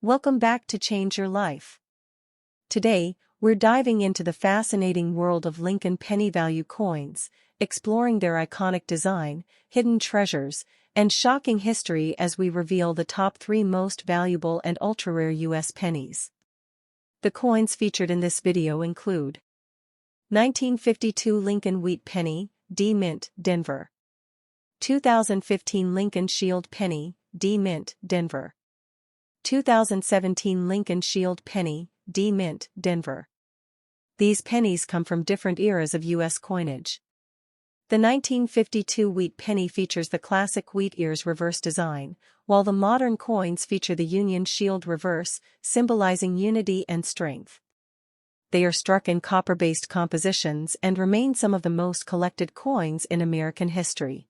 Welcome back to Change Your Life. Today, we're diving into the fascinating world of Lincoln penny value coins, exploring their iconic design, hidden treasures, and shocking history as we reveal the top 3 most valuable and ultra-rare U.S. pennies. The coins featured in this video include 1952 Lincoln Wheat Penny, D Mint, Denver. 2015 Lincoln Shield Penny, D Mint, Denver. 2017 Lincoln Shield Penny, D Mint, Denver. These pennies come from different eras of U.S. coinage. The 1952 wheat penny features the classic wheat ears reverse design, while the modern coins feature the Union Shield reverse, symbolizing unity and strength. They are struck in copper-based compositions and remain some of the most collected coins in American history.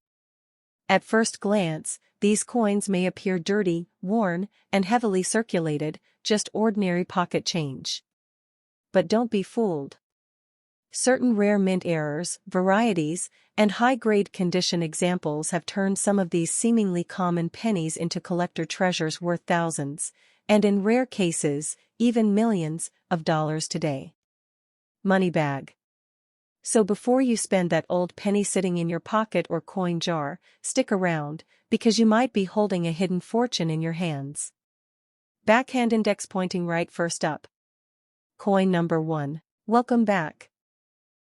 At first glance, these coins may appear dirty, worn, and heavily circulated, just ordinary pocket change. But don't be fooled. Certain rare mint errors, varieties, and high-grade condition examples have turned some of these seemingly common pennies into collector treasures worth thousands, and in rare cases, even millions, of dollars today. Money bag. So before you spend that old penny sitting in your pocket or coin jar, stick around, because you might be holding a hidden fortune in your hands. Backhand index pointing right first up. Coin number 1. Welcome back.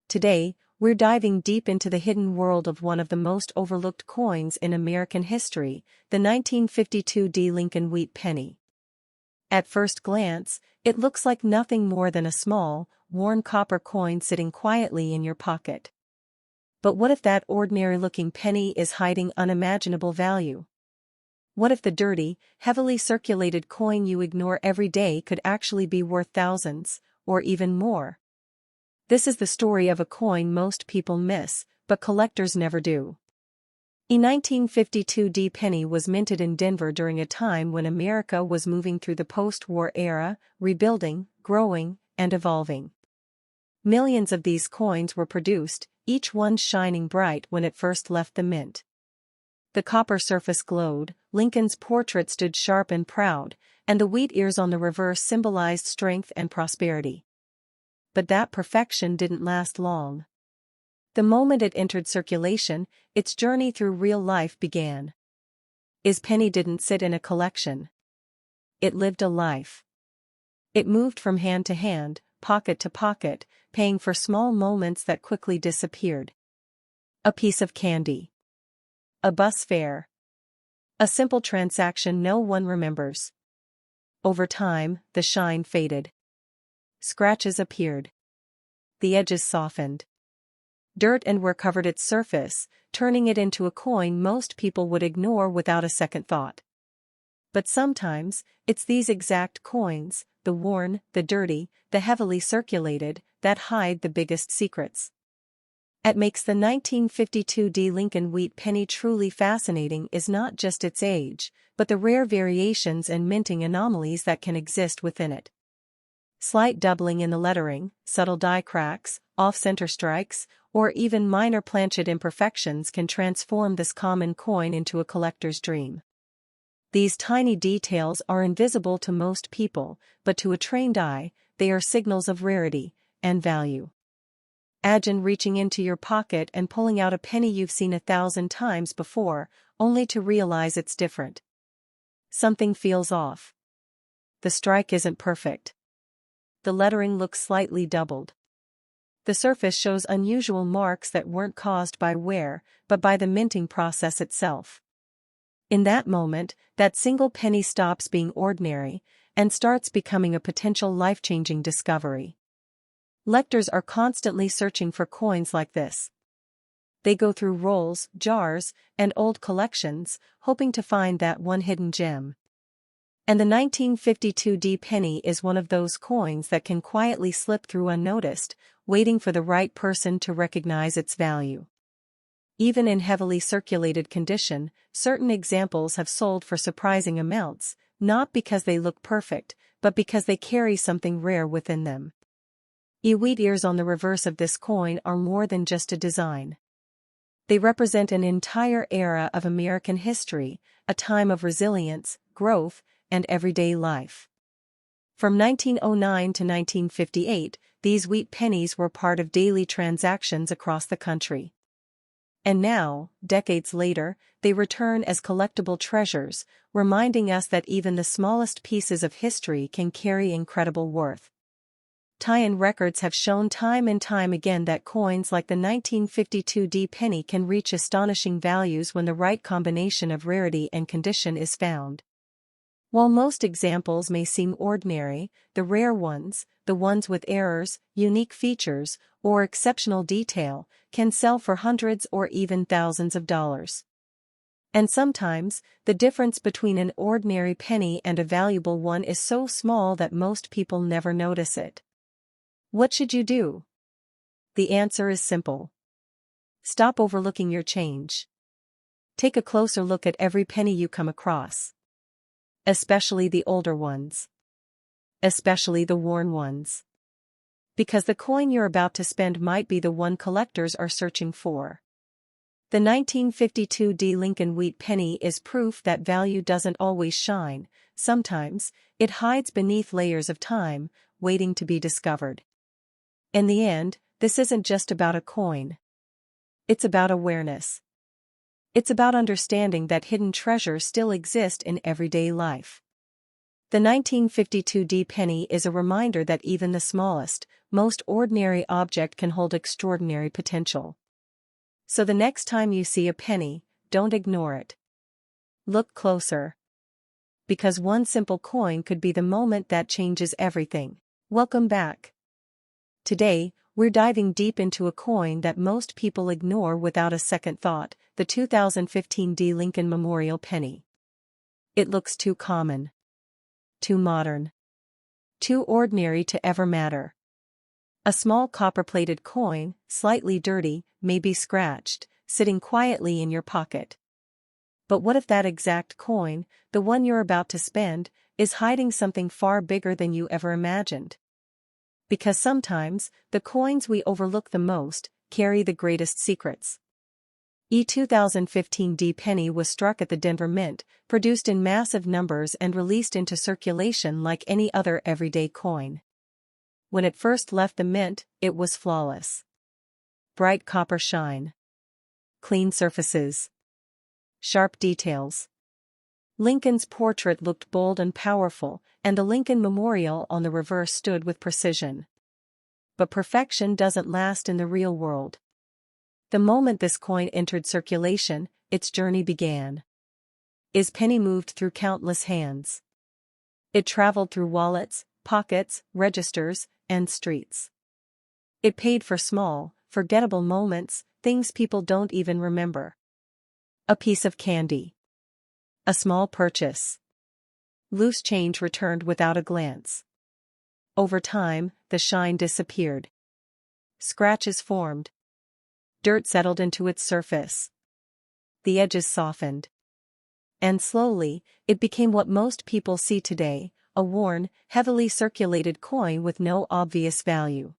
Today, we're diving deep into the hidden world of one of the most overlooked coins in American history, the 1952 D Lincoln Wheat Penny. At first glance, it looks like nothing more than a small, worn copper coin sitting quietly in your pocket. But what if that ordinary-looking penny is hiding unimaginable value? What if the dirty, heavily circulated coin you ignore every day could actually be worth thousands, or even more? This is the story of a coin most people miss, but collectors never do. A 1952 D penny was minted in Denver during a time when America was moving through the post-war era, rebuilding, growing, and evolving. Millions of these coins were produced, each one shining bright when it first left the mint. The copper surface glowed, Lincoln's portrait stood sharp and proud, and the wheat ears on the reverse symbolized strength and prosperity. But that perfection didn't last long. The moment it entered circulation, its journey through real life began. This penny didn't sit in a collection. It lived a life. It moved from hand to hand, pocket to pocket, paying for small moments that quickly disappeared. A piece of candy. A bus fare. A simple transaction no one remembers. Over time, the shine faded. Scratches appeared. The edges softened. Dirt and wear covered its surface, turning it into a coin most people would ignore without a second thought. But sometimes, it's these exact coins, the worn, the dirty, the heavily circulated, that hide the biggest secrets. What makes the 1952 D Lincoln Wheat Penny truly fascinating is not just its age, but the rare variations and minting anomalies that can exist within it. Slight doubling in the lettering, subtle die cracks, off-center strikes, or even minor planchet imperfections can transform this common coin into a collector's dream. These tiny details are invisible to most people, but to a trained eye, they are signals of rarity and value. Imagine reaching into your pocket and pulling out a penny you've seen 1,000 times before, only to realize it's different. Something feels off. The strike isn't perfect. The lettering looks slightly doubled. The surface shows unusual marks that weren't caused by wear, but by the minting process itself. In that moment, that single penny stops being ordinary and starts becoming a potential life-changing discovery. Collectors are constantly searching for coins like this. They go through rolls, jars, and old collections, hoping to find that one hidden gem. And the 1952 D penny is one of those coins that can quietly slip through unnoticed, waiting for the right person to recognize its value. Even in heavily circulated condition, certain examples have sold for surprising amounts, not because they look perfect, but because they carry something rare within them. The wheat ears on the reverse of this coin are more than just a design. They represent an entire era of American history, a time of resilience, growth, and everyday life. From 1909 to 1958, these wheat pennies were part of daily transactions across the country. And now, decades later, they return as collectible treasures, reminding us that even the smallest pieces of history can carry incredible worth. Tie-in records have shown time and time again that coins like the 1952 D penny can reach astonishing values when the right combination of rarity and condition is found. While most examples may seem ordinary, the rare ones, the ones with errors, unique features, or exceptional detail, can sell for hundreds or even thousands of dollars. And sometimes, the difference between an ordinary penny and a valuable one is so small that most people never notice it. What should you do? The answer is simple. Stop overlooking your change. Take a closer look at every penny you come across. Especially the older ones. Especially the worn ones. Because the coin you're about to spend might be the one collectors are searching for. The 1952 D Lincoln wheat penny is proof that value doesn't always shine. Sometimes, it hides beneath layers of time, waiting to be discovered. In the end, this isn't just about a coin. It's about awareness. It's about understanding that hidden treasures still exist in everyday life. The 1952 D penny is a reminder that even the smallest, most ordinary object can hold extraordinary potential. So the next time you see a penny, don't ignore it. Look closer. Because one simple coin could be the moment that changes everything. Welcome back. Today, we're diving deep into a coin that most people ignore without a second thought, the 2015 D Lincoln Memorial Penny. It looks too common. Too modern. Too ordinary to ever matter. A small copper-plated coin, slightly dirty, maybe scratched, sitting quietly in your pocket. But what if that exact coin, the one you're about to spend, is hiding something far bigger than you ever imagined? Because sometimes, the coins we overlook the most, carry the greatest secrets. The 2015 D penny was struck at the Denver Mint, produced in massive numbers and released into circulation like any other everyday coin. When it first left the mint, it was flawless. Bright copper shine. Clean surfaces. Sharp details. Lincoln's portrait looked bold and powerful, and the Lincoln Memorial on the reverse stood with precision. But perfection doesn't last in the real world. The moment this coin entered circulation, its journey began. Its penny moved through countless hands. It traveled through wallets, pockets, registers, and streets. It paid for small, forgettable moments, things people don't even remember. A piece of candy. A small purchase. Loose change returned without a glance. Over time, the shine disappeared. Scratches formed. Dirt settled into its surface. The edges softened. And slowly, it became what most people see today, a worn, heavily circulated coin with no obvious value.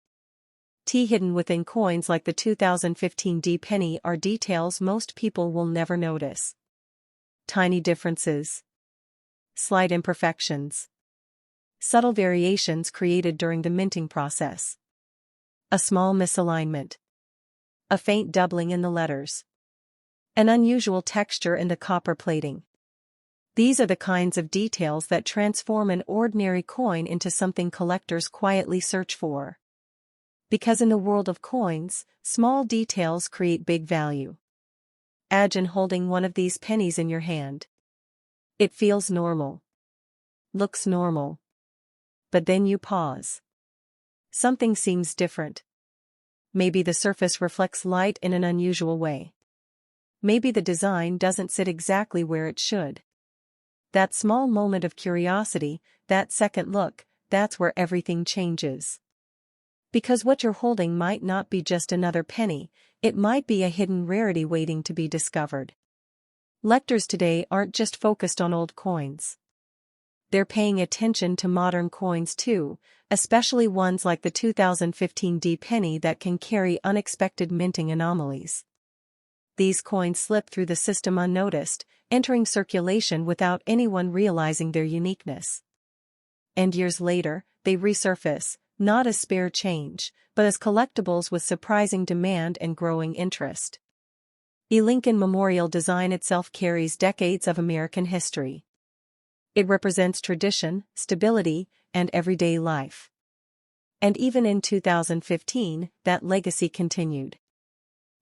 Hidden within coins like the 2015 D penny are details most people will never notice. Tiny differences. Slight imperfections. Subtle variations created during the minting process. A small misalignment. A faint doubling in the letters. An unusual texture in the copper plating. These are the kinds of details that transform an ordinary coin into something collectors quietly search for. Because in the world of coins, small details create big value. Imagine holding one of these pennies in your hand. It feels normal. Looks normal. But then you pause. Something seems different. Maybe the surface reflects light in an unusual way. Maybe the design doesn't sit exactly where it should. That small moment of curiosity, that second look, that's where everything changes. Because what you're holding might not be just another penny, it might be a hidden rarity waiting to be discovered. Collectors today aren't just focused on old coins. They're paying attention to modern coins too, especially ones like the 2015 D penny that can carry unexpected minting anomalies. These coins slip through the system unnoticed, entering circulation without anyone realizing their uniqueness. And years later, they resurface, not as spare change, but as collectibles with surprising demand and growing interest. The Lincoln Memorial design itself carries decades of American history. It represents tradition, stability, and everyday life. And even in 2015, that legacy continued.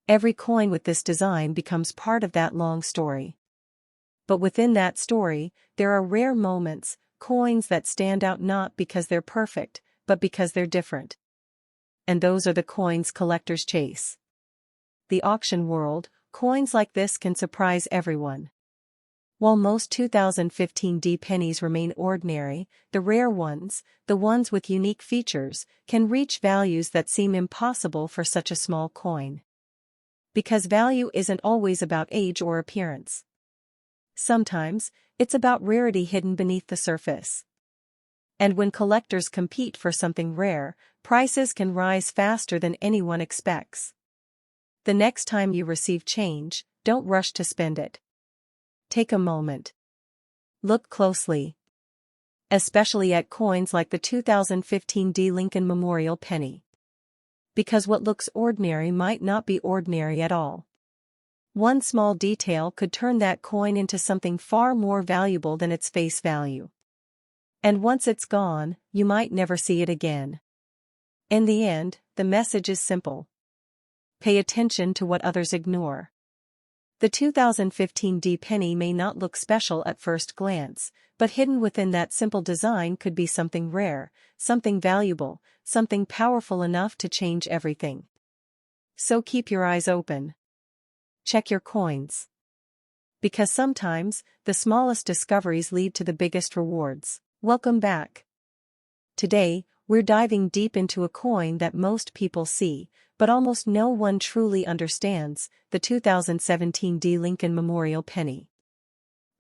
Every coin with this design becomes part of that long story. But within that story, there are rare moments, coins that stand out not because they're perfect, but because they're different. And those are the coins collectors chase. The auction world, coins like this can surprise everyone. While most 2015 D pennies remain ordinary, the rare ones, the ones with unique features, can reach values that seem impossible for such a small coin. Because value isn't always about age or appearance. Sometimes, it's about rarity hidden beneath the surface. And when collectors compete for something rare, prices can rise faster than anyone expects. The next time you receive change, don't rush to spend it. Take a moment. Look closely. Especially at coins like the 2015 D Lincoln Memorial penny. Because what looks ordinary might not be ordinary at all. One small detail could turn that coin into something far more valuable than its face value. And once it's gone, you might never see it again. In the end, the message is simple. Pay attention to what others ignore. The 2015 D penny may not look special at first glance, but hidden within that simple design could be something rare, something valuable, something powerful enough to change everything. So keep your eyes open. Check your coins. Because sometimes, the smallest discoveries lead to the biggest rewards. Welcome back. Today, we're diving deep into a coin that most people see, but almost no one truly understands, the 2017 D Lincoln Memorial penny.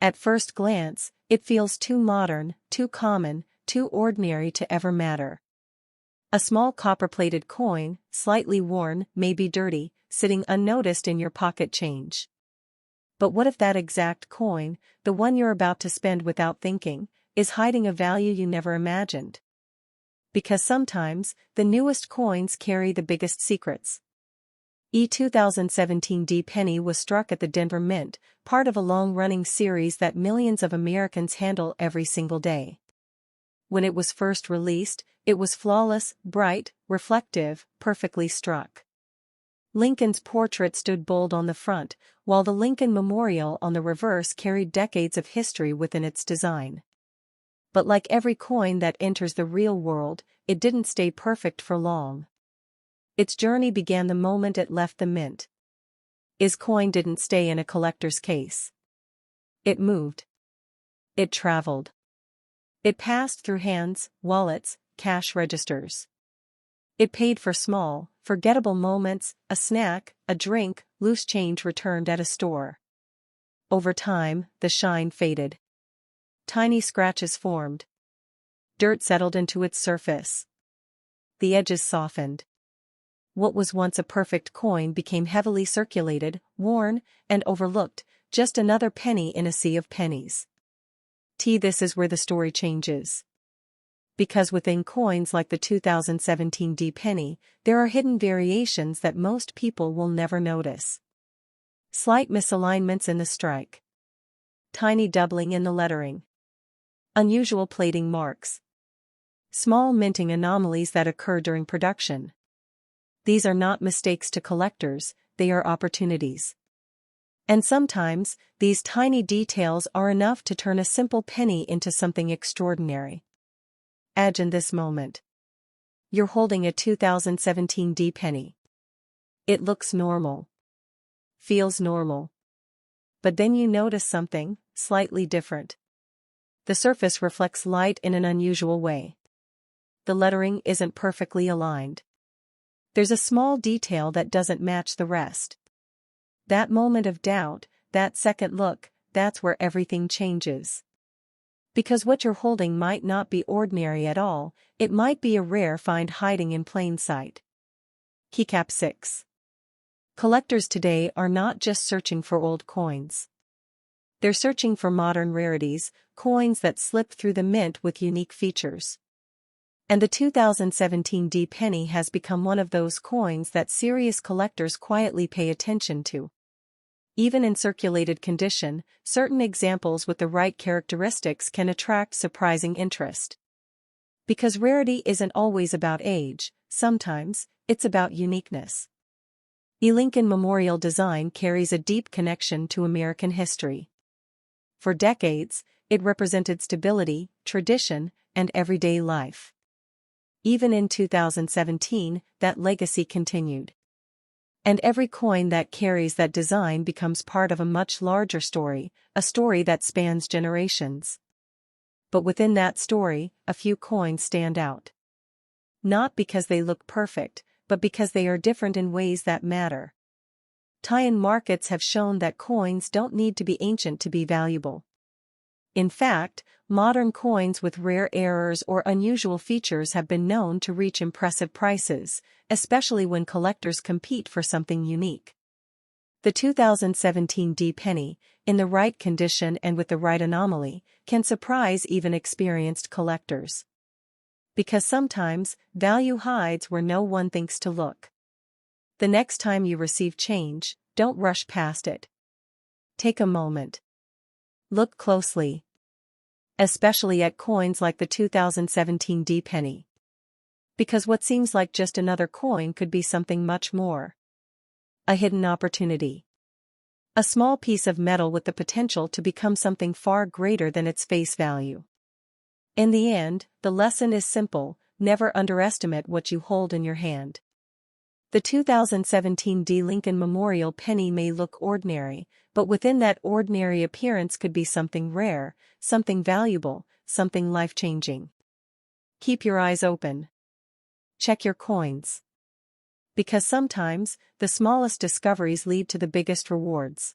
At first glance, it feels too modern, too common, too ordinary to ever matter. A small copper-plated coin, slightly worn, maybe dirty, sitting unnoticed in your pocket change. But what if that exact coin, the one you're about to spend without thinking, is hiding a value you never imagined? Because sometimes, the newest coins carry the biggest secrets. The 2017 D penny was struck at the Denver Mint, part of a long-running series that millions of Americans handle every single day. When it was first released, it was flawless, bright, reflective, perfectly struck. Lincoln's portrait stood bold on the front, while the Lincoln Memorial on the reverse carried decades of history within its design. But like every coin that enters the real world, it didn't stay perfect for long. Its journey began the moment it left the mint. Its coin didn't stay in a collector's case. It moved. It traveled. It passed through hands, wallets, cash registers. It paid for small, forgettable moments, a snack, a drink, loose change returned at a store. Over time, the shine faded. Tiny scratches formed. Dirt settled into its surface. The edges softened. What was once a perfect coin became heavily circulated, worn, and overlooked, just another penny in a sea of pennies. This is where the story changes. Because within coins like the 2017 D penny, there are hidden variations that most people will never notice. Slight misalignments in the strike. Tiny doubling in the lettering. Unusual plating marks. Small minting anomalies that occur during production. These are not mistakes to collectors, they are opportunities. And sometimes, these tiny details are enough to turn a simple penny into something extraordinary. Imagine this moment. You're holding a 2017 D penny. It looks normal. Feels normal. But then you notice something slightly different. The surface reflects light in an unusual way. The lettering isn't perfectly aligned. There's a small detail that doesn't match the rest. That moment of doubt, that second look, that's where everything changes. Because what you're holding might not be ordinary at all, it might be a rare find hiding in plain sight. Keycap 6. Collectors today are not just searching for old coins. They're searching for modern rarities, coins that slip through the mint with unique features. And the 2017 D penny has become one of those coins that serious collectors quietly pay attention to. Even in circulated condition, certain examples with the right characteristics can attract surprising interest. Because rarity isn't always about age, sometimes, it's about uniqueness. The Lincoln Memorial design carries a deep connection to American history. For decades, it represented stability, tradition, and everyday life. Even in 2017, that legacy continued. And every coin that carries that design becomes part of a much larger story, a story that spans generations. But within that story, a few coins stand out. Not because they look perfect, but because they are different in ways that matter. Tie-in markets have shown that coins don't need to be ancient to be valuable. In fact, modern coins with rare errors or unusual features have been known to reach impressive prices, especially when collectors compete for something unique. The 2017 D penny, in the right condition and with the right anomaly, can surprise even experienced collectors. Because sometimes, value hides where no one thinks to look. The next time you receive change, don't rush past it. Take a moment. Look closely. Especially at coins like the 2017 D penny. Because what seems like just another coin could be something much more. A hidden opportunity. A small piece of metal with the potential to become something far greater than its face value. In the end, the lesson is simple: never underestimate what you hold in your hand. The 2017 D Lincoln Memorial penny may look ordinary, but within that ordinary appearance could be something rare, something valuable, something life-changing. Keep your eyes open. Check your coins. Because sometimes, the smallest discoveries lead to the biggest rewards.